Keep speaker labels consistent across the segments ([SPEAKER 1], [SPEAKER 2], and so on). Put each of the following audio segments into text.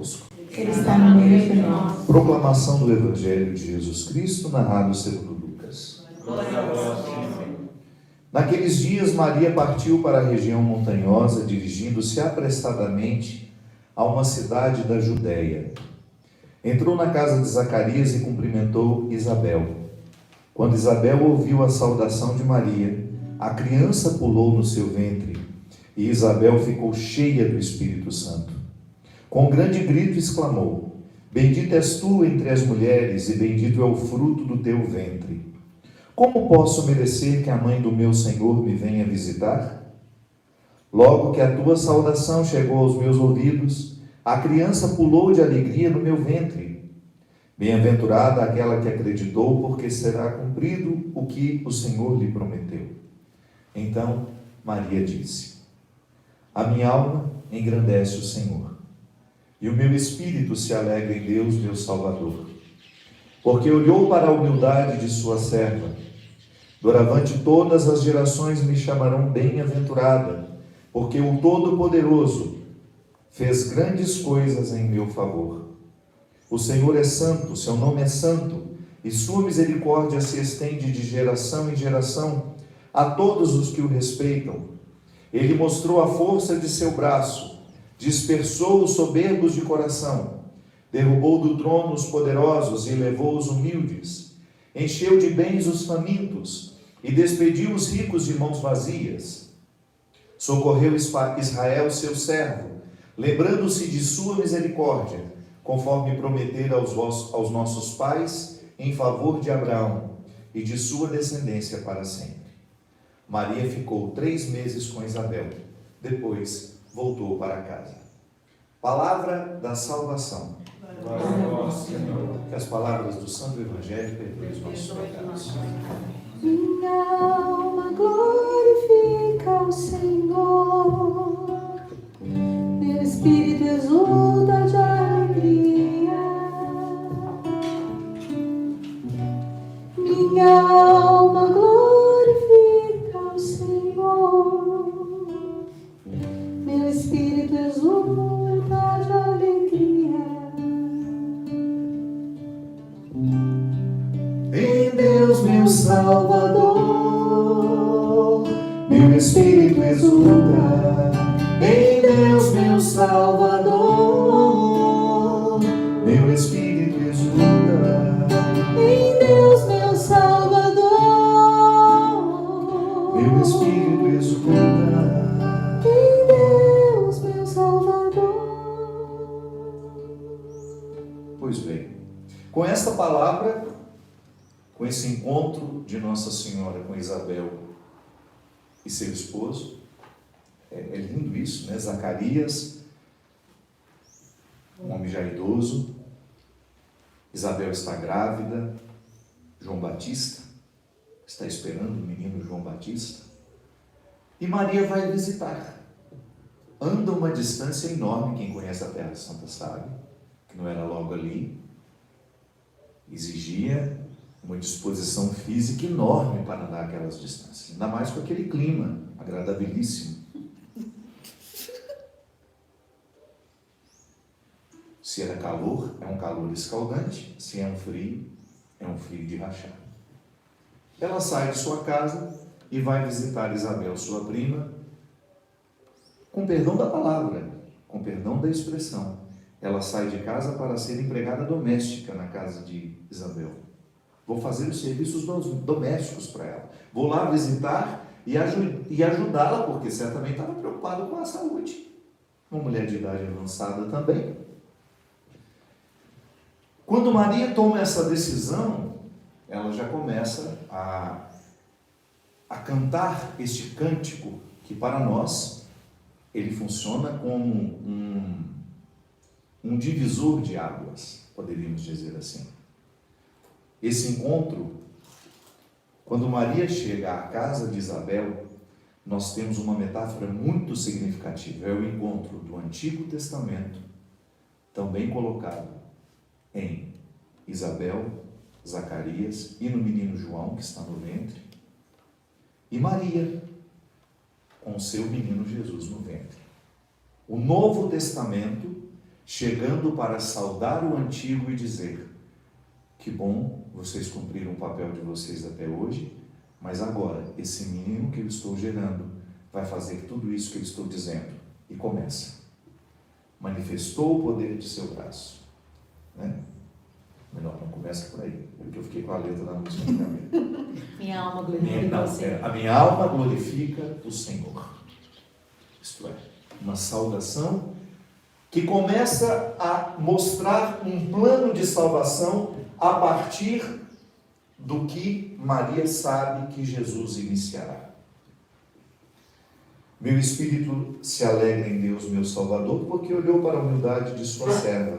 [SPEAKER 1] convosco.
[SPEAKER 2] Ele está no meio de nós.
[SPEAKER 1] Proclamação do Evangelho de Jesus Cristo, narrado segundo Lucas.
[SPEAKER 2] Glória a vós, Senhor.
[SPEAKER 1] Naqueles dias, Maria partiu para a região montanhosa, dirigindo-se apressadamente a uma cidade da Judéia. Entrou na casa de Zacarias e cumprimentou Isabel. Quando Isabel ouviu a saudação de Maria, a criança pulou no seu ventre, e Isabel ficou cheia do Espírito Santo. Com um grande grito exclamou: Bendita és tu entre as mulheres, e bendito é o fruto do teu ventre. Como posso merecer que a mãe do meu Senhor me venha visitar? Logo que a tua saudação chegou aos meus ouvidos, a criança pulou de alegria no meu ventre. Bem-aventurada aquela que acreditou, porque será cumprido o que o Senhor lhe prometeu. Então Maria disse: A minha alma engrandece o Senhor, e o meu espírito se alegra em Deus, meu Salvador, porque olhou para a humildade de sua serva. Doravante todas as gerações me chamarão bem-aventurada, porque o Todo-Poderoso fez grandes coisas em meu favor. O Senhor é santo, seu nome é santo, e sua misericórdia se estende de geração em geração a todos os que o respeitam. Ele mostrou a força de seu braço, dispersou os soberbos de coração, derrubou do trono os poderosos e levou os humildes, encheu de bens os famintos e despediu os ricos de mãos vazias. Socorreu Israel, seu servo, lembrando-se de sua misericórdia, conforme prometera aos nossos pais, em favor de Abraão e de sua descendência para sempre. Maria ficou 3 meses com Isabel, depois voltou para casa. Palavra da salvação.
[SPEAKER 2] Glória a vós, Senhor.
[SPEAKER 1] Que as palavras do Santo Evangelho perdoem os nossos pecados.
[SPEAKER 2] Minha alma glorifica o Senhor, meu espírito exulta de alegria. Minha alma glorifica o Senhor, meu espírito exulta de alegria.
[SPEAKER 1] Em Deus, meu Salvador, meu espírito exulta. Em Deus, meu Salvador, meu espírito exulta.
[SPEAKER 2] Em Deus, meu Salvador,
[SPEAKER 1] Meu espírito exulta.
[SPEAKER 2] em Deus, meu Salvador.
[SPEAKER 1] Pois bem, com esta palavra, com esse encontro de Nossa Senhora com Isabel e seu esposo, é lindo isso, né? Zacarias, um homem já idoso, Isabel está grávida, João Batista está esperando o menino João Batista, e Maria vai visitar. Anda uma distância enorme, quem conhece a Terra Santa sabe, que não era logo ali, exigia uma disposição física enorme para andar aquelas distâncias, ainda mais com aquele clima agradabilíssimo. Se era calor, é um calor escaldante, se é um frio de rachar. Ela sai de sua casa e vai visitar Isabel, sua prima, com perdão da palavra, com perdão da expressão. Ela sai de casa para ser empregada doméstica na casa de Isabel. Vou fazer os serviços domésticos para ela. Vou lá visitar e ajudá-la, porque certamente estava preocupada com a saúde. Uma mulher de idade avançada também. Quando Maria toma essa decisão, ela já começa a cantar este cântico, que para nós, ele funciona como um divisor de águas, poderíamos dizer assim. Esse encontro, quando Maria chega à casa de Isabel, nós temos uma metáfora muito significativa. É o encontro do Antigo Testamento, também colocado em Isabel, Zacarias e no menino João, que está no ventre, e Maria, com seu menino Jesus no ventre. O Novo Testamento chegando para saudar o antigo e dizer: que bom, vocês cumpriram o papel de vocês até hoje, mas agora esse menino que eu estou gerando vai fazer tudo isso que eu estou dizendo. E começa. Manifestou o poder de seu braço. Né? Melhor, não começa por aí, porque eu fiquei com a letra da música na cabeça.
[SPEAKER 2] Minha alma glorifica o Senhor.
[SPEAKER 1] A minha alma glorifica o Senhor. Isto é, uma saudação que começa a mostrar um plano de salvação a partir do que Maria sabe que Jesus iniciará. Meu espírito se alegra em Deus, meu Salvador, porque olhou para a humildade de sua serva.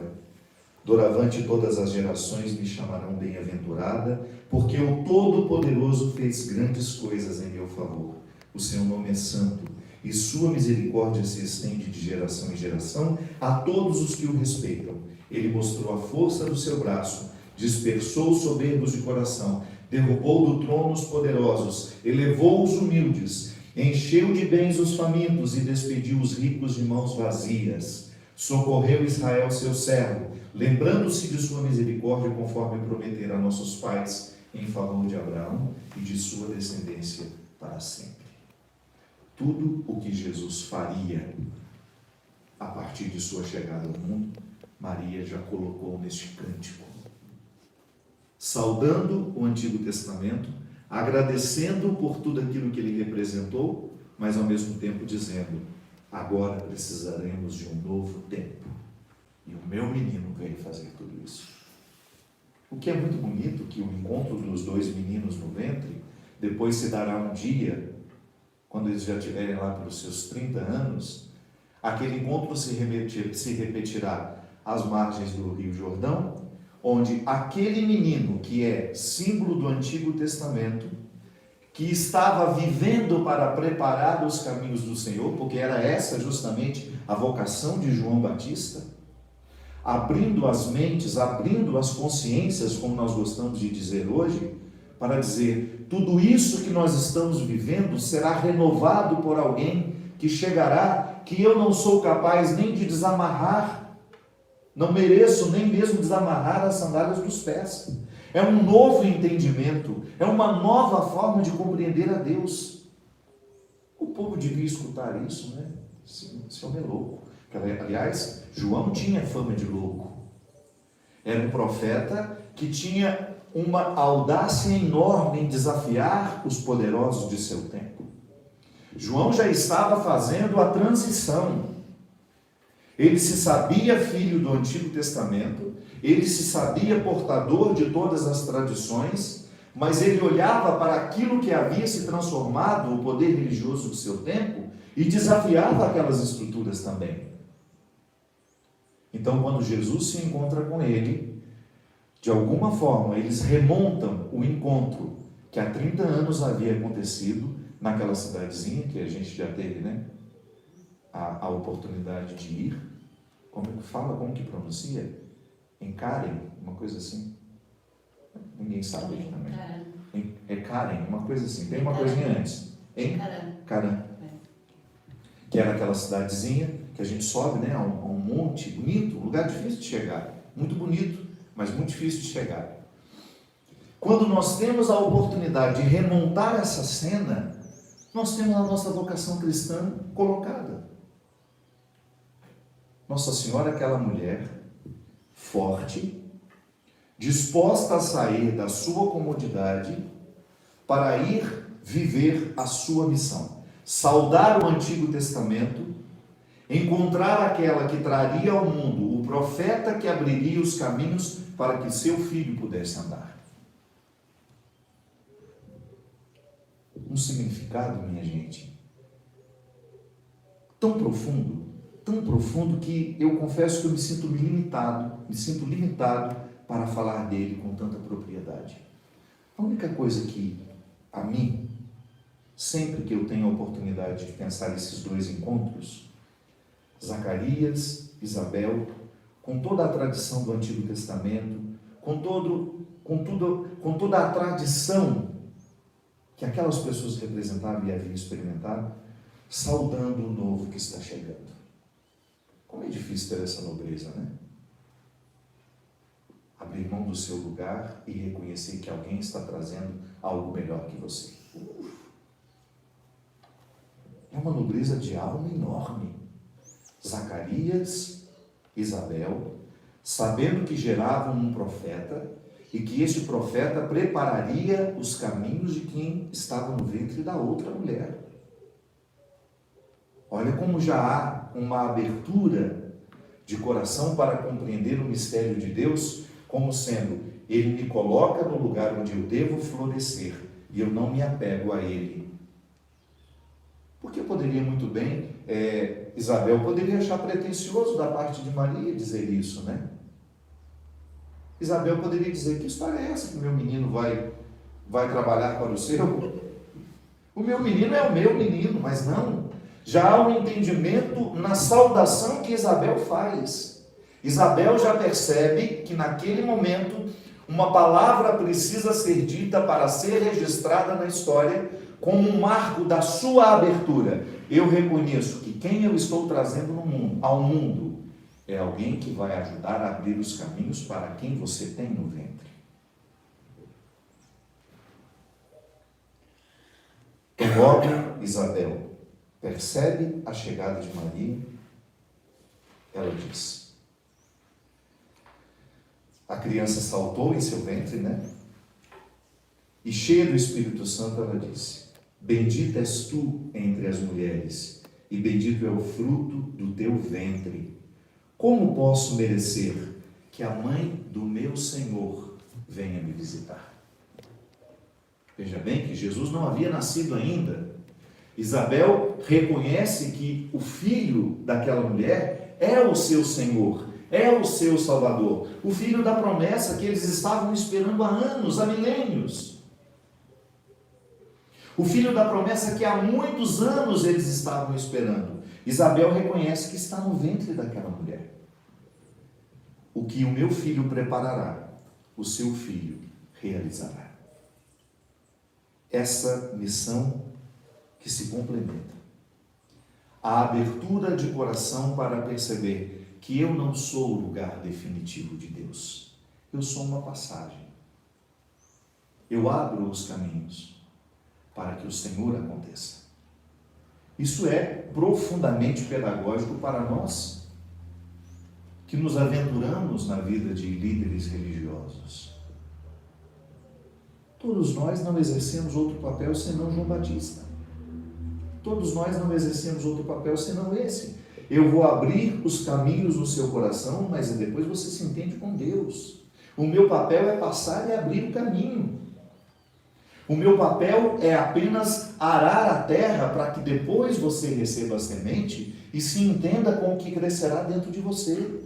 [SPEAKER 1] Doravante todas as gerações me chamarão bem-aventurada, porque o Todo-Poderoso fez grandes coisas em meu favor. O seu nome é santo, e sua misericórdia se estende de geração em geração a todos os que o respeitam. Ele mostrou a força do seu braço, dispersou os soberbos de coração, derrubou do trono os poderosos, elevou os humildes, encheu de bens os famintos e despediu os ricos de mãos vazias. Socorreu Israel, seu servo, lembrando-se de sua misericórdia, conforme prometera a nossos pais, em favor de Abraão e de sua descendência para sempre. Tudo o que Jesus faria a partir de sua chegada ao mundo, Maria já colocou neste cântico. Saudando o Antigo Testamento, agradecendo por tudo aquilo que ele representou, mas ao mesmo tempo dizendo: agora precisaremos de um novo tempo. E o meu menino veio fazer tudo isso. O que é muito bonito, que o encontro dos dois meninos no ventre, depois se dará um dia, quando eles já estiverem lá pelos seus 30 anos, aquele encontro se repetirá às margens do Rio Jordão, onde aquele menino que é símbolo do Antigo Testamento, que estava vivendo para preparar os caminhos do Senhor, porque era essa justamente a vocação de João Batista, abrindo as mentes, abrindo as consciências, como nós gostamos de dizer hoje, para dizer: tudo isso que nós estamos vivendo será renovado por alguém que chegará, que eu não sou capaz nem de desamarrar, não mereço nem mesmo desamarrar as sandálias dos pés. É um novo entendimento, é uma nova forma de compreender a Deus. O povo devia escutar isso, né? Esse homem é louco. Aliás, João tinha fama de louco. Era um profeta que tinha uma audácia enorme em desafiar os poderosos de seu tempo. João já estava fazendo a transição. Ele se sabia filho do Antigo Testamento, ele se sabia portador de todas as tradições, mas ele olhava para aquilo que havia se transformado, o poder religioso do seu tempo, e desafiava aquelas estruturas também. Então, quando Jesus se encontra com ele, de alguma forma, eles remontam o encontro que há 30 anos havia acontecido naquela cidadezinha, que a gente já teve, né? A oportunidade de ir. Como que fala? Como que pronuncia? Em Karen, uma coisa assim. Ninguém sabe aqui também. É Karen, uma coisa assim. Tem uma coisinha antes. Em Karen. Que era aquela cidadezinha que a gente sobe, né, a um monte bonito, um lugar difícil de chegar. Muito bonito, mas muito difícil de chegar. Quando nós temos a oportunidade de remontar essa cena, nós temos a nossa vocação cristã colocada. Nossa Senhora é aquela mulher forte, disposta a sair da sua comodidade para ir viver a sua missão. Saudar o Antigo Testamento, encontrar aquela que traria ao mundo o profeta que abriria os caminhos para que seu filho pudesse andar. Um significado, minha gente, tão profundo que eu confesso que eu me sinto limitado para falar dele com tanta propriedade. A única coisa que, a mim, sempre que eu tenho a oportunidade de pensar esses dois encontros, Zacarias, Isabel, com toda a tradição do Antigo Testamento, com toda a tradição que aquelas pessoas representavam e haviam experimentado, saudando o novo que está chegando. Como é difícil ter essa nobreza, né? Abrir mão do seu lugar e reconhecer que alguém está trazendo algo melhor que você. É uma nobreza de alma enorme. Zacarias, Isabel, sabendo que geravam um profeta e que este profeta prepararia os caminhos de quem estava no ventre da outra mulher. Olha como já há uma abertura de coração para compreender o mistério de Deus como sendo, Ele me coloca no lugar onde eu devo florescer e eu não me apego a Ele. Porque poderia muito bem, Isabel poderia achar pretensioso da parte de Maria dizer isso, né? Isabel poderia dizer, que história é essa que meu menino vai trabalhar para o seu? O meu menino é o meu menino, mas não. Já há um entendimento na saudação que Isabel faz. Isabel já percebe que naquele momento uma palavra precisa ser dita para ser registrada na história como um marco da sua abertura. Eu reconheço que quem eu estou trazendo ao mundo é alguém que vai ajudar a abrir os caminhos para quem você tem no ventre. Logo, Isabel percebe a chegada de Maria, ela diz. A criança saltou em seu ventre, né? E cheia do Espírito Santo, ela disse: bendita és tu entre as mulheres, e bendito é o fruto do teu ventre. Como posso merecer que a mãe do meu Senhor venha me visitar? Veja bem que Jesus não havia nascido ainda. Isabel reconhece que o filho daquela mulher é o seu Senhor, é o seu Salvador, o filho da promessa que eles estavam esperando há anos, há milênios. O filho da promessa que há muitos anos eles estavam esperando. Isabel reconhece que está no ventre daquela mulher. O que o meu filho preparará, o seu filho realizará. Essa missão que se complementa. A abertura de coração para perceber que eu não sou o lugar definitivo de Deus. Eu sou uma passagem. Eu abro os caminhos para que o Senhor aconteça. Isso é profundamente pedagógico para nós, que nos aventuramos na vida de líderes religiosos. Todos nós não exercemos outro papel senão João Batista. Todos nós não exercemos outro papel senão esse. Eu vou abrir os caminhos no seu coração, mas depois você se entende com Deus. O meu papel é passar e abrir o caminho. O meu papel é apenas arar a terra para que depois você receba a semente e se entenda com o que crescerá dentro de você.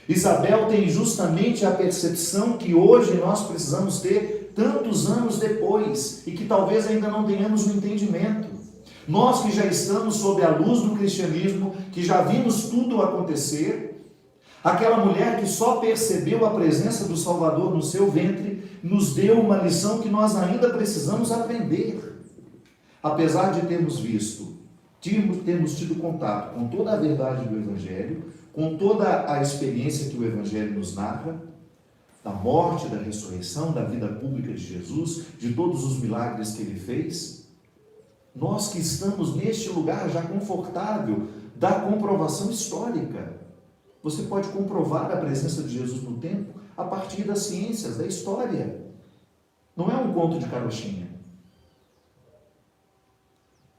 [SPEAKER 1] Isabel tem justamente a percepção que hoje nós precisamos ter tantos anos depois e que talvez ainda não tenhamos um entendimento. Nós que já estamos sob a luz do cristianismo, que já vimos tudo acontecer, aquela mulher que só percebeu a presença do Salvador no seu ventre, nos deu uma lição que nós ainda precisamos aprender. Apesar de termos tido contato com toda a verdade do Evangelho, com toda a experiência que o Evangelho nos narra, da morte, da ressurreição, da vida pública de Jesus, de todos os milagres que Ele fez, nós que estamos neste lugar já confortável da comprovação histórica. Você pode comprovar a presença de Jesus no tempo a partir das ciências, da história. Não é um conto de carochinha.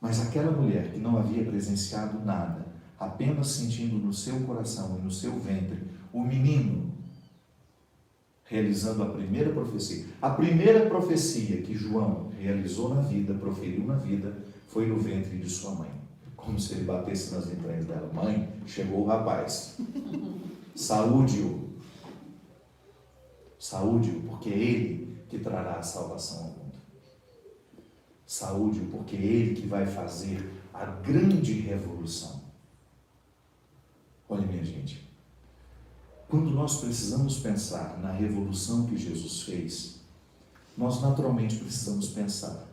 [SPEAKER 1] Mas aquela mulher que não havia presenciado nada, apenas sentindo no seu coração e no seu ventre o menino realizando a primeira profecia. A primeira profecia que João realizou na vida, proferiu na vida, foi no ventre de sua mãe. Como se ele batesse nas entranhas dela. Mãe, chegou o rapaz. Saúde-o. Saúde-o, porque é ele que trará a salvação ao mundo. Saúde-o, porque é ele que vai fazer a grande revolução. Olha, minha gente, quando nós precisamos pensar na revolução que Jesus fez, nós naturalmente precisamos pensar,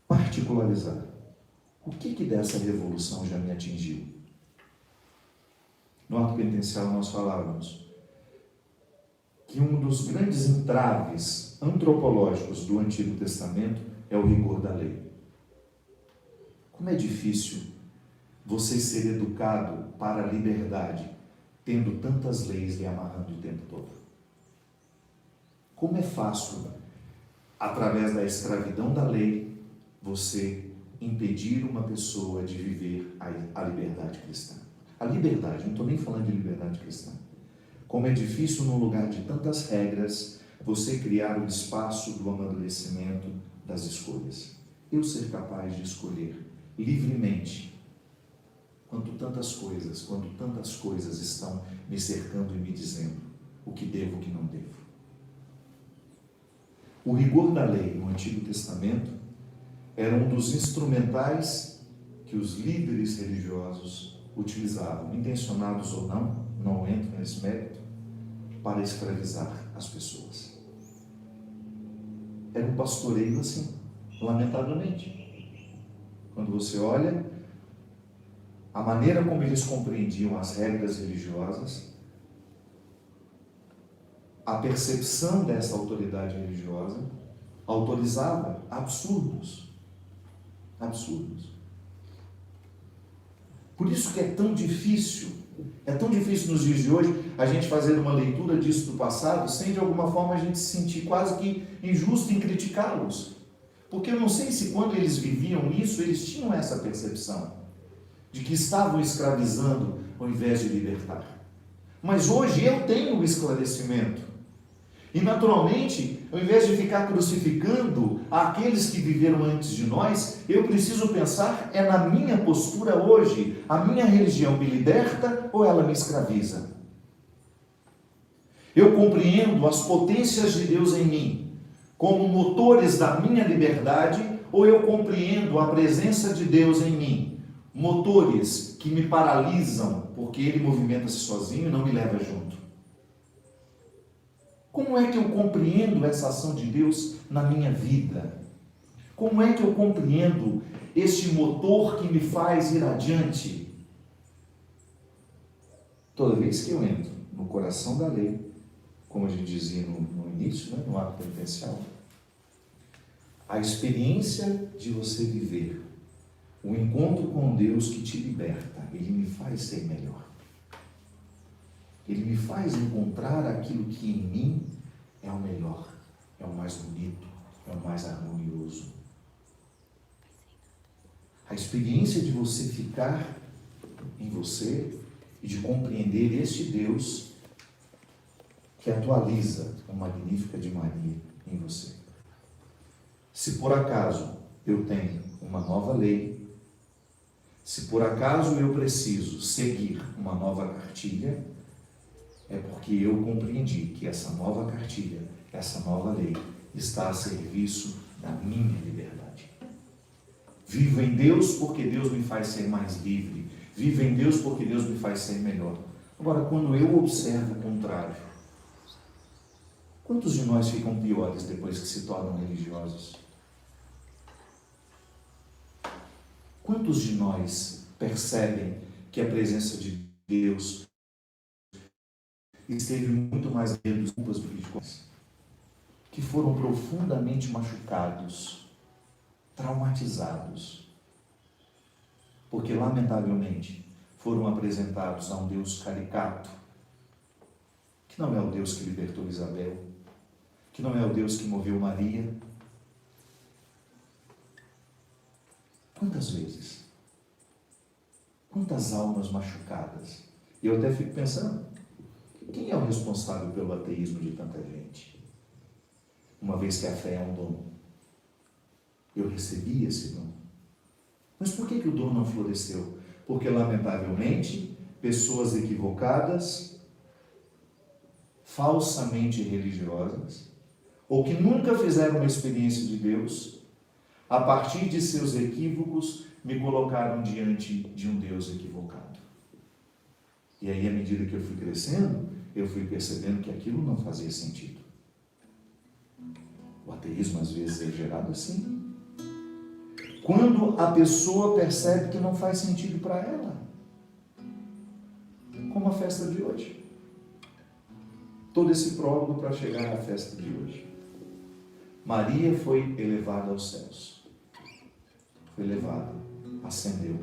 [SPEAKER 1] particularizar O que dessa revolução já me atingiu? No ato penitencial nós falávamos que um dos grandes entraves antropológicos do Antigo Testamento é o rigor da lei. Como é difícil você ser educado para a liberdade, tendo tantas leis lhe amarrando o tempo todo. Como é fácil, através da escravidão da lei, você impedir uma pessoa de viver a liberdade cristã. A liberdade, não estou nem falando de liberdade cristã. Como é difícil, num lugar de tantas regras, você criar o espaço do amadurecimento das escolhas. Eu ser capaz de escolher livremente, quando tantas coisas estão me cercando e me dizendo o que devo e o que não devo. O rigor da lei no Antigo Testamento era um dos instrumentais que os líderes religiosos utilizavam, intencionados ou não entro nesse mérito, para escravizar as pessoas. Era um pastoreio assim, lamentavelmente. Quando você olha a maneira como eles compreendiam as regras religiosas, a percepção dessa autoridade religiosa autorizava absurdos. Por isso que é tão difícil nos dias de hoje a gente fazer uma leitura disso do passado sem de alguma forma a gente se sentir quase que injusto em criticá-los. Porque eu não sei se quando eles viviam isso, eles tinham essa percepção de que estavam escravizando ao invés de libertar. Mas hoje eu tenho o esclarecimento. E naturalmente, ao invés de ficar crucificando aqueles que viveram antes de nós, eu preciso pensar na minha postura hoje. A minha religião me liberta ou ela me escraviza? Eu compreendo as potências de Deus em mim como motores da minha liberdade ou eu compreendo a presença de Deus em mim, motores que me paralisam porque Ele movimenta-se sozinho e não me leva junto? Como é que eu compreendo essa ação de Deus na minha vida? Como é que eu compreendo este motor que me faz ir adiante? Toda vez que eu entro no coração da lei, como a gente dizia no início, no ato penitencial, a experiência de você viver o encontro com Deus que te liberta, Ele me faz ser melhor. Ele me faz encontrar aquilo que em mim é o melhor, é o mais bonito, é o mais harmonioso. A experiência de você ficar em você e de compreender este Deus que atualiza o Magnífica de Maria em você. Se por acaso eu tenho uma nova lei, se por acaso eu preciso seguir uma nova cartilha, é porque eu compreendi que essa nova cartilha, essa nova lei, está a serviço da minha liberdade. Vivo em Deus porque Deus me faz ser mais livre. Vivo em Deus porque Deus me faz ser melhor. Agora, quando eu observo o contrário, quantos de nós ficam piores depois que se tornam religiosos? Quantos de nós percebem que a presença de Deus esteve muito mais além das culpas do que que foram profundamente machucados, traumatizados, porque lamentavelmente foram apresentados a um Deus caricato, que não é o Deus que libertou Isabel, que não é o Deus que moveu Maria. Quantas vezes? Quantas almas machucadas? E eu até fico pensando, quem é o responsável pelo ateísmo de tanta gente? Uma vez que a fé é um dom. Eu recebi esse dom. Mas por que o dom não floresceu? Porque, lamentavelmente, pessoas equivocadas, falsamente religiosas, ou que nunca fizeram uma experiência de Deus, a partir de seus equívocos, me colocaram diante de um Deus equivocado. E aí, à medida que eu fui crescendo, eu fui percebendo que aquilo não fazia sentido. O ateísmo, às vezes, é gerado assim. Quando a pessoa percebe que não faz sentido para ela. Como a festa de hoje. Todo esse prólogo para chegar à festa de hoje. Maria foi elevada aos céus. Foi elevada, ascendeu.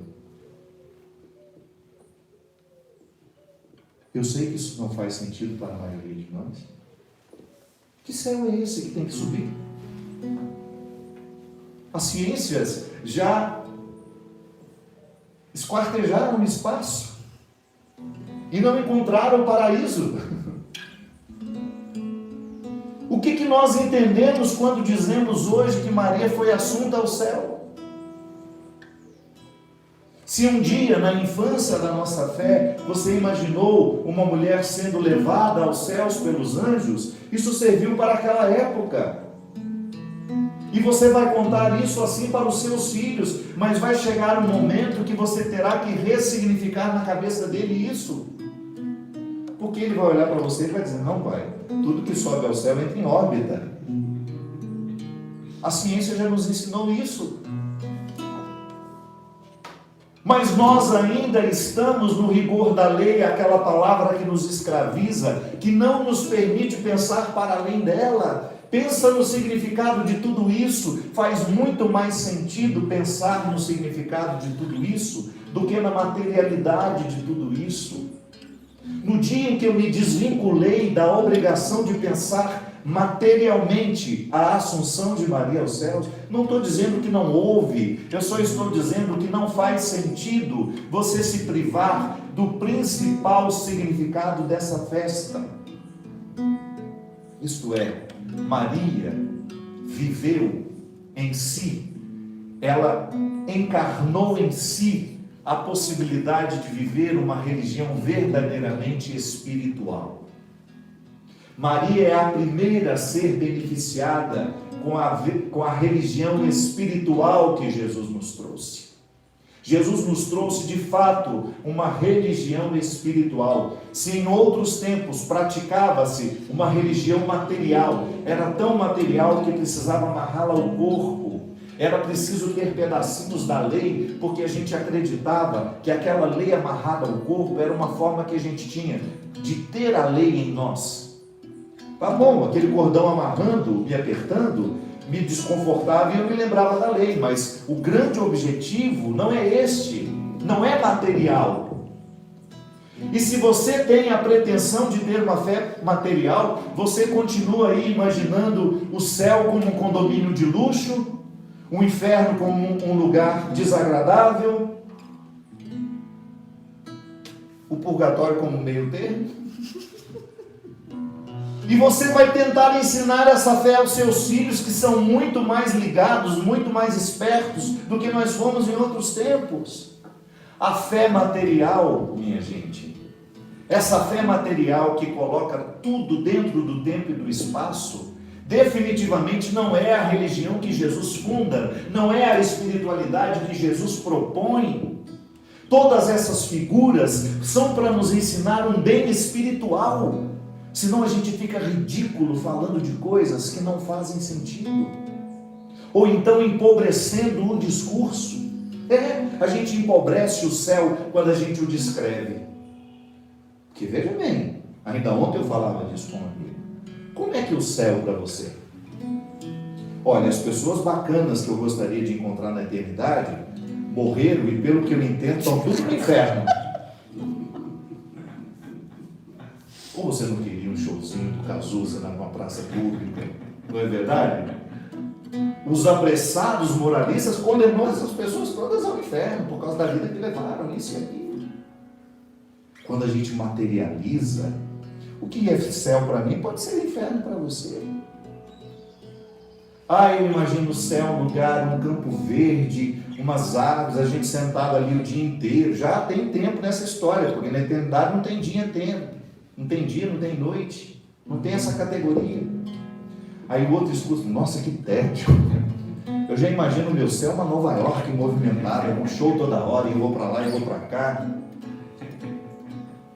[SPEAKER 1] Eu sei que isso não faz sentido para a maioria de nós. Que céu é esse que tem que subir? As ciências já esquartejaram no espaço e não encontraram o paraíso. O que nós entendemos quando dizemos hoje que Maria foi assunta ao céu? Se um dia, na infância da nossa fé, você imaginou uma mulher sendo levada aos céus pelos anjos, isso serviu para aquela época. E você vai contar isso assim para os seus filhos, mas vai chegar um momento que você terá que ressignificar na cabeça dele isso. Porque ele vai olhar para você e vai dizer, não, pai, tudo que sobe ao céu entra em órbita. A ciência já nos ensinou isso. Mas nós ainda estamos no rigor da lei, aquela palavra que nos escraviza, que não nos permite pensar para além dela. Pensa no significado de tudo isso. Faz muito mais sentido pensar no significado de tudo isso do que na materialidade de tudo isso. No dia em que eu me desvinculei da obrigação de pensar materialmente a assunção de Maria aos céus, não estou dizendo que não houve, eu só estou dizendo que não faz sentido você se privar do principal significado dessa festa. Isto é, Maria viveu em si, ela encarnou em si a possibilidade de viver uma religião verdadeiramente espiritual. Maria é a primeira a ser beneficiada com a religião espiritual que Jesus nos trouxe. Jesus nos trouxe, de fato, uma religião espiritual. Se em outros tempos praticava-se uma religião material, era tão material que precisava amarrá-la ao corpo. Era preciso ter pedacinhos da lei, porque a gente acreditava que aquela lei amarrada ao corpo era uma forma que a gente tinha de ter a lei em nós. Tá bom, aquele cordão amarrando, me apertando, me desconfortava e eu me lembrava da lei, mas o grande objetivo não é este, não é material. E se você tem a pretensão de ter uma fé material, você continua aí imaginando o céu como um condomínio de luxo, o inferno como um lugar desagradável, o purgatório como um meio termo. E você vai tentar ensinar essa fé aos seus filhos, que são muito mais ligados, muito mais espertos do que nós fomos em outros tempos. A fé material, minha gente, essa fé material que coloca tudo dentro do tempo e do espaço, definitivamente não é a religião que Jesus funda, não é a espiritualidade que Jesus propõe. Todas essas figuras são para nos ensinar um bem espiritual. Senão a gente fica ridículo falando de coisas que não fazem sentido. Ou então empobrecendo o discurso. A gente empobrece o céu quando a gente o descreve. Porque veja bem, ainda ontem eu falava disso com um amigo. Como é que é o céu para você? Olha, as pessoas bacanas que eu gostaria de encontrar na eternidade morreram e, pelo que eu entendo, estão tudo no inferno. Ou você não queria um showzinho do Cazuza numa praça pública? Não é verdade? Os apressados moralistas condenou essas pessoas todas ao inferno por causa da vida que levaram, isso e aquilo. Quando a gente materializa, o que é céu para mim pode ser inferno para você. Eu imagino o céu, um lugar, um campo verde, umas árvores, a gente sentado ali o dia inteiro. Já tem tempo nessa história, porque na eternidade não tem dia, tempo. Não tem dia, não tem noite, não tem essa categoria. Aí o outro escuta, nossa, que tédio. Eu já imagino o meu céu uma Nova York movimentada, com show toda hora, e eu vou para lá e vou para cá.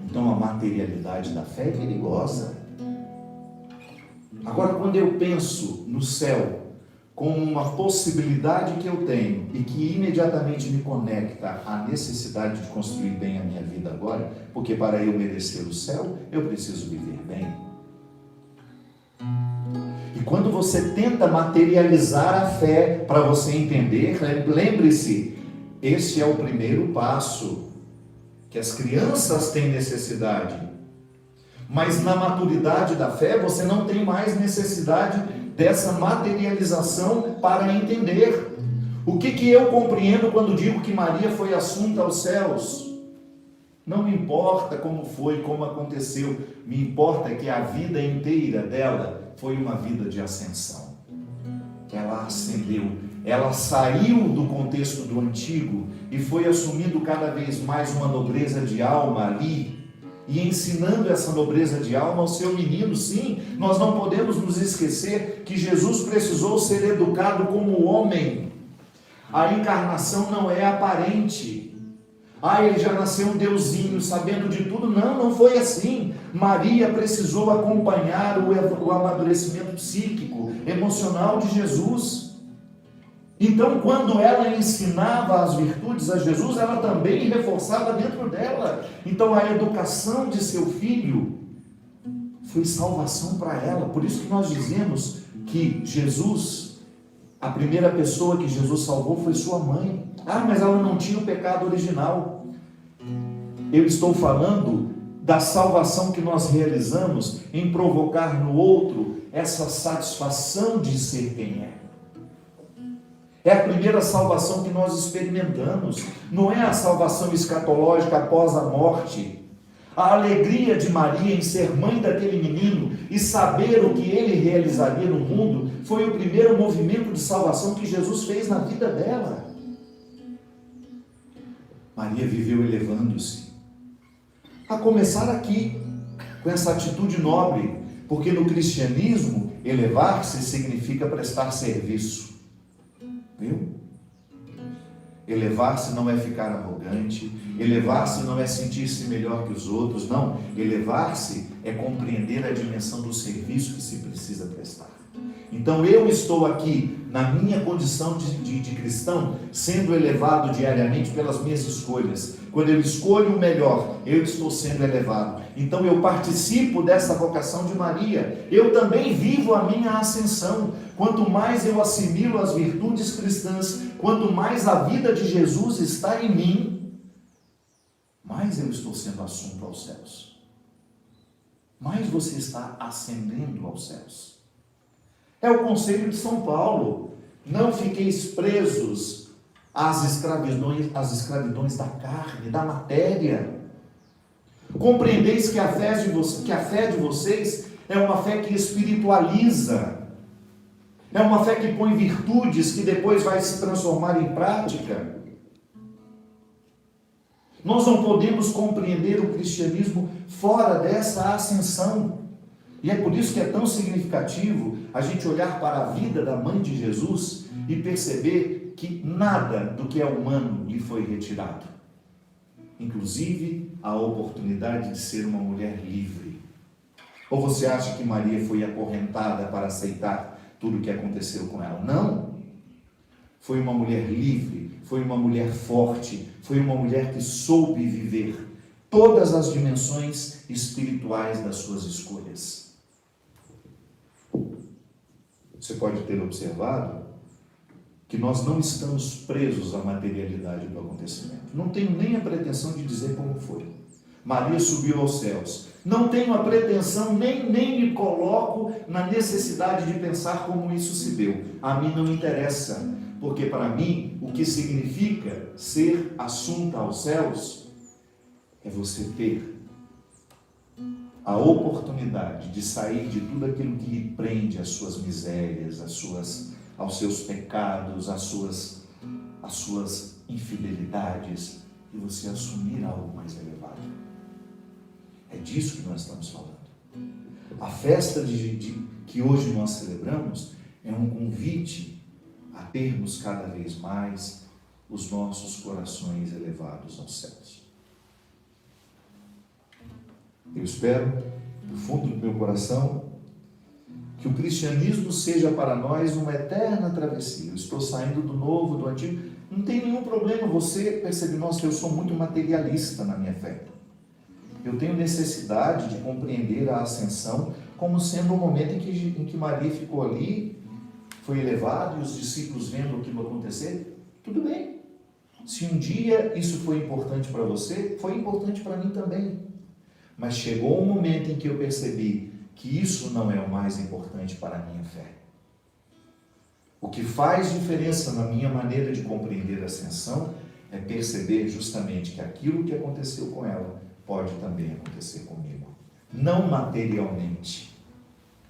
[SPEAKER 1] Então a materialidade da fé é perigosa. Agora, quando eu penso no céu com uma possibilidade que eu tenho e que imediatamente me conecta à necessidade de construir bem a minha vida agora, porque para eu merecer o céu, eu preciso viver bem. E quando você tenta materializar a fé para você entender, lembre-se, esse é o primeiro passo, que as crianças têm necessidade. Mas na maturidade da fé, você não tem mais necessidade dessa materialização para entender. O que eu compreendo quando digo que Maria foi assunta aos céus? Não me importa como foi, como aconteceu, me importa que a vida inteira dela foi uma vida de ascensão. Ela ascendeu, ela saiu do contexto do antigo e foi assumindo cada vez mais uma nobreza de alma ali, e ensinando essa nobreza de alma ao seu menino. Sim, nós não podemos nos esquecer que Jesus precisou ser educado como homem. A encarnação não é aparente. Ele já nasceu um deusinho, sabendo de tudo. Não foi assim. Maria precisou acompanhar o amadurecimento psíquico, emocional de Jesus. Então, quando ela ensinava as virtudes a Jesus, ela também reforçava dentro dela. Então, a educação de seu filho foi salvação para ela. Por isso que nós dizemos que Jesus, a primeira pessoa que Jesus salvou foi sua mãe. Mas ela não tinha o pecado original. Eu estou falando da salvação que nós realizamos em provocar no outro essa satisfação de ser quem é. É a primeira salvação que nós experimentamos. Não é a salvação escatológica após a morte. A alegria de Maria em ser mãe daquele menino e saber o que ele realizaria no mundo foi o primeiro movimento de salvação que Jesus fez na vida dela. Maria viveu elevando-se. A começar aqui, com essa atitude nobre, porque no cristianismo, elevar-se significa prestar serviço. Viu? Elevar-se não é ficar arrogante, elevar-se não é sentir-se melhor que os outros, não. Elevar-se é compreender a dimensão do serviço que se precisa prestar. Então eu estou aqui, na minha condição de cristão, sendo elevado diariamente pelas minhas escolhas. Quando eu escolho o melhor, eu estou sendo elevado. Então eu participo dessa vocação de Maria. Eu também vivo a minha ascensão. Quanto mais eu assimilo as virtudes cristãs, quanto mais a vida de Jesus está em mim, mais eu estou sendo assunto aos céus. Mais você está ascendendo aos céus. É o conselho de São Paulo. Não fiqueis presos às escravidões da carne, da matéria. Compreendeis que a fé de vocês é uma fé que espiritualiza. É uma fé que põe virtudes que depois vai se transformar em prática. Nós não podemos compreender o cristianismo fora dessa ascensão. E é por isso que é tão significativo a gente olhar para a vida da mãe de Jesus e perceber que nada do que é humano lhe foi retirado. Inclusive a oportunidade de ser uma mulher livre. Ou você acha que Maria foi acorrentada para aceitar tudo o que aconteceu com ela? Não. Foi uma mulher livre, foi uma mulher forte, foi uma mulher que soube viver todas as dimensões espirituais das suas escolhas. Você pode ter observado que nós não estamos presos à materialidade do acontecimento. Não tenho nem a pretensão de dizer como foi. Maria subiu aos céus. Não tenho a pretensão, nem me coloco na necessidade de pensar como isso se deu. A mim não interessa, porque para mim o que significa ser assunta aos céus é você ter a oportunidade de sair de tudo aquilo que lhe prende às suas misérias, aos seus pecados, às suas infidelidades, e você assumir algo mais elevado. É disso que nós estamos falando. A festa que hoje nós celebramos é um convite a termos cada vez mais os nossos corações elevados aos céus. Eu espero, do fundo do meu coração, Que o cristianismo seja para nós uma eterna travessia. Eu estou saindo do novo, do antigo. Não tem nenhum problema você perceber, nossa, eu sou muito materialista na minha fé. Eu tenho necessidade de compreender a ascensão como sendo o momento em que Maria ficou ali, foi elevado e os discípulos vendo aquilo acontecer. Tudo bem. Se um dia isso foi importante para você, foi importante para mim também. Mas chegou um momento em que eu percebi que isso não é o mais importante para a minha fé. O que faz diferença na minha maneira de compreender a ascensão é perceber justamente que aquilo que aconteceu com ela pode também acontecer comigo. Não materialmente.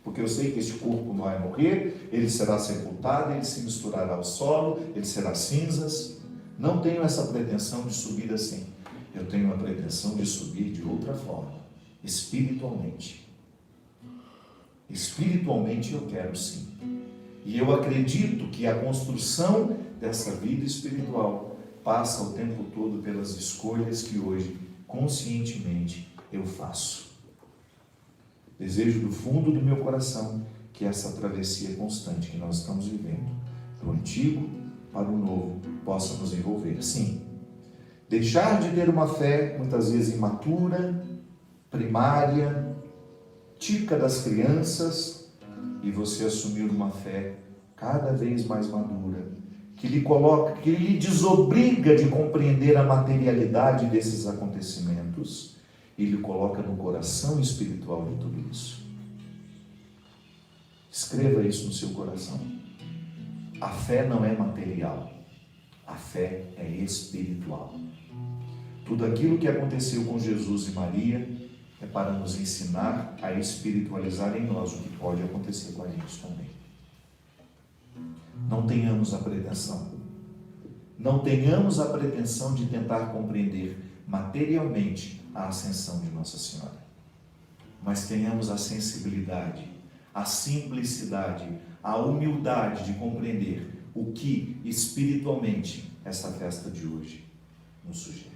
[SPEAKER 1] Porque eu sei que este corpo vai morrer, ele será sepultado, ele se misturará ao solo, ele será cinzas. Não tenho essa pretensão de subir assim. Eu tenho a pretensão de subir de outra forma, espiritualmente. Espiritualmente eu quero sim. E eu acredito que a construção dessa vida espiritual passa o tempo todo pelas escolhas que hoje, conscientemente, eu faço. Desejo do fundo do meu coração que essa travessia constante que nós estamos vivendo, do antigo para o novo, possa nos envolver. Sim, deixar de ter uma fé, muitas vezes imatura, primária, típica das crianças, e você assumir uma fé cada vez mais madura, que lhe desobriga de compreender a materialidade desses acontecimentos e lhe coloca no coração espiritual de tudo isso. Escreva isso no seu coração. A fé não é material, a fé é espiritual. Tudo aquilo que aconteceu com Jesus e Maria é para nos ensinar a espiritualizar em nós o que pode acontecer com a gente também. Não tenhamos a pretensão de tentar compreender materialmente a ascensão de Nossa Senhora, mas tenhamos a sensibilidade, a simplicidade, a humildade de compreender o que espiritualmente essa festa de hoje nos sugere.